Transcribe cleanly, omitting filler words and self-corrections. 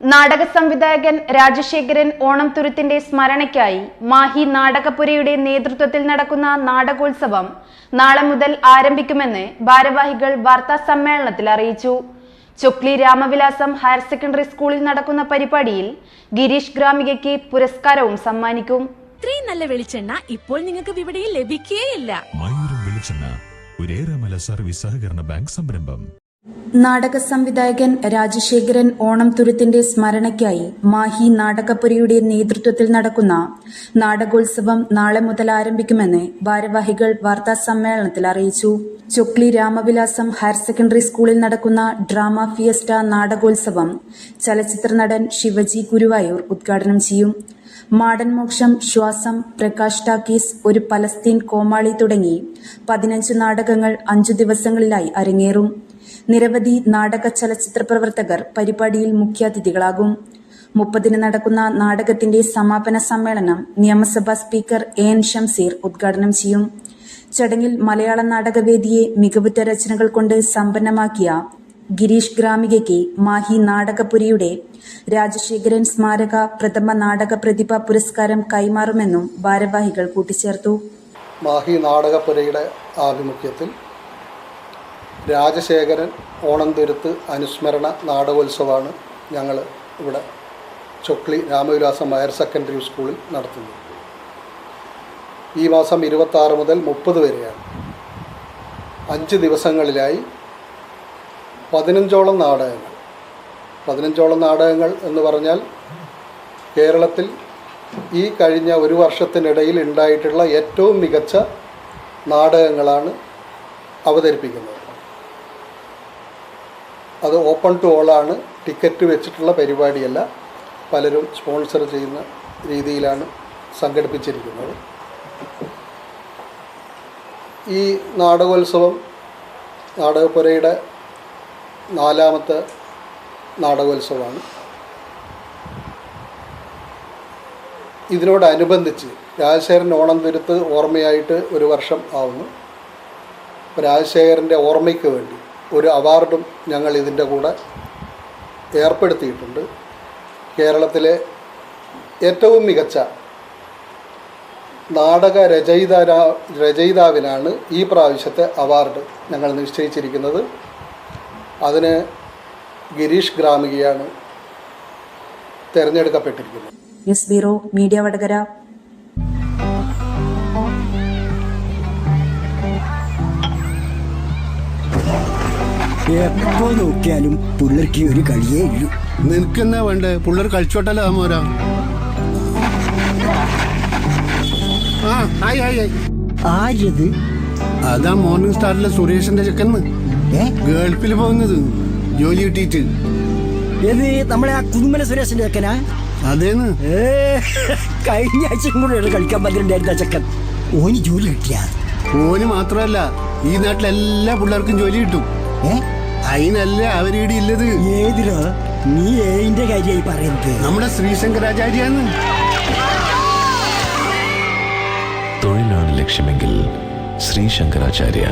നാടക സംവിധായകൻ രാജശേഖരൻ ഓണംതുരുത്തിന്റെ സ്മരണയ്ക്കായി മാഹി നാടകപുരയുടെ നേതൃത്വത്തിൽ നടക്കുന്ന നാടകോത്സവം നാളെ മുതൽ ആരംഭിക്കുമെന്ന് ഭാരവാഹികൾ വാർത്താ സമ്മേളനത്തിൽ അറിയിച്ചു. ചൊക്ലി രാമവിലാസം ഹയർ സെക്കൻഡറി സ്കൂളിൽ നടക്കുന്ന പരിപാടിയിൽ ഗിരീഷ് ഗ്രാമികയ്ക്ക് പുരസ്കാരവും സമ്മാനിക്കും. ഇത്രയും നല്ല വെളിച്ചെണ്ണ ഇപ്പോൾ നിങ്ങൾക്ക് വിപണിയിൽ ലഭിക്കുകയില്ല. മയൂരം വെളിച്ചെണ്ണ, ഒരേറെമല സർവീസ് സഹകരണ ബാങ്ക് സംരംഭം. നാടക സംവിധായകൻ രാജശേഖരൻ ഓണംതുരുത്തിന്റെ സ്മരണയ്ക്കായി മാഹി നാടകപുരയുടെ നേതൃത്വത്തിൽ നടക്കുന്ന നാടകോത്സവം നാളെ മുതൽ ആരംഭിക്കുമെന്ന് ഭാരവാഹികൾ വാർത്താ സമ്മേളനത്തിൽ അറിയിച്ചു. ചൊക്ലി രാമവിലാസം ഹയർ സെക്കൻഡറി സ്കൂളിൽ നടക്കുന്ന ഡ്രാമ ഫിയസ്റ്റ നാടകോത്സവം ചലച്ചിത്ര നടൻ ശിവജി ഗുരുവായൂർ ഉദ്ഘാടനം ചെയ്യും. മാടൻ മോക്ഷം, ശ്വാസം, പ്രകാശ് ടാക്കീസ്, ഒരു പലസ്തീൻ കോമാളി തുടങ്ങി 15 നാടകങ്ങൾ 5 ദിവസങ്ങളിലായി അരങ്ങേറും. നിരവധി നാടക ചലച്ചിത്ര പ്രവർത്തകർ പരിപാടിയിൽ മുഖ്യാതിഥികളാകും. 30-ന് നടക്കുന്ന നാടകത്തിന്റെ സമാപന സമ്മേളനം നിയമസഭാ സ്പീക്കർ AN ഷംസീർ ഉദ്ഘാടനം ചെയ്യും. ചടങ്ങിൽ മലയാള നാടകവേദിയെ മികവുറ്റ രചനകൾ കൊണ്ട് സമ്പന്നമാക്കിയ ഗിരീഷ് ഗ്രാമികയ്ക്ക് മാഹി നാടകപുരയുടെ രാജശേഖരൻ സ്മാരക പ്രഥമ നാടക പ്രതിഭ പുരസ്കാരം കൈമാറുമെന്നും ഭാരവാഹികൾ കൂട്ടിച്ചേർത്തു. മാഹി നാടകപുരയുടെ ആഭിമുഖ്യത്തിൽ രാജശേഖരൻ ഓണംതുരുത്ത് അനുസ്മരണ നാടകോത്സവമാണ് ഞങ്ങൾ ഇവിടെ ചൊക്ലി രാമവിലാസം ഹയർ സെക്കൻഡറി സ്കൂളിൽ നടത്തുന്നത്. ഈ മാസം 26 മുതൽ 30 വരെയാണ്. 5 ദിവസങ്ങളിലായി 15ഓളം നാടകങ്ങൾ. 15ഓളം നാടകങ്ങൾ എന്ന് പറഞ്ഞാൽ കേരളത്തിൽ ഈ കഴിഞ്ഞ ഒരു വർഷത്തിനിടയിൽ ഉണ്ടായിട്ടുള്ള ഏറ്റവും മികച്ച നാടകങ്ങളാണ് അവതരിപ്പിക്കുന്നത്. അത് ഓപ്പൺ ടു ഓളാണ്, ടിക്കറ്റ് വെച്ചിട്ടുള്ള പരിപാടിയല്ല. പലരും സ്പോൺസർ ചെയ്യുന്ന രീതിയിലാണ് സംഘടിപ്പിച്ചിരിക്കുന്നത്. ഈ നാടകോത്സവം നാടകപുരയുടെ 4ാമത്തെ നാടകോത്സവമാണ്. ഇതിനോടനുബന്ധിച്ച് രാജശേഖരൻ ഓണംതുരുത്ത് ഓർമ്മയായിട്ട് 1 വർഷം ആവുന്നു. രാജശേഖരൻ്റെ ഓർമ്മയ്ക്ക് വേണ്ടി ഒരു അവാർഡും ഞങ്ങൾ ഇതിൻ്റെ കൂടെ ഏർപ്പെടുത്തിയിട്ടുണ്ട്. കേരളത്തിലെ ഏറ്റവും മികച്ച നാടക രചയിതാവിനാണ് ഈ പ്രാവശ്യത്തെ അവാർഡ് ഞങ്ങൾ നിശ്ചയിച്ചിരിക്കുന്നത്. അതിന് ഗിരീഷ് ഗ്രാമികയാണ് തിരഞ്ഞെടുക്കപ്പെട്ടിരിക്കുന്നത്. News bureau, media Vadakara. എപ്പോ നോക്കിയാലും പിള്ളേർക്ക് ഒരു കളിയേ ഇല്ലു. നിനക്കെന്നാ വേണ്ടേ? പിള്ളേർ കളിച്ചോട്ടല്ലോ ആമോരാ. ആരത്? അതാ മോർണിംഗ് സ്റ്റാറിലെ സുരേഷിന്റെ ചെക്കന്ന് ഗൾഫിൽ പോകുന്നത് ജോലി കിട്ടിയിട്ട്. ഏത് നമ്മളെ ആ കുടുംബന സുരേഷിന്റെ ചെക്കനാ? അതേന്ന്. കഴിഞ്ഞ ആഴ്ചയും കൂടെ കളിക്കാൻ പറ്റിണ്ടായിരുന്ന ചെക്കൻ. ഓന് ജോലി കിട്ടിയ? ഓന് മാത്രമല്ല, ഈ നാട്ടിലെ എല്ലാ പിള്ളേർക്കും ജോലി കിട്ടും. അതിനല്ല അവരീടെ ഇല്ലത്. ഏതിലോ? നീ ഏതിന്റെ കാര്യമായി പറയുന്നത്? നമ്മുടെ ശ്രീശങ്കരാചാര്യാന്ന്. തൊഴിലാണ് ലക്ഷ്യമെങ്കിൽ ശ്രീശങ്കരാചാര്യ.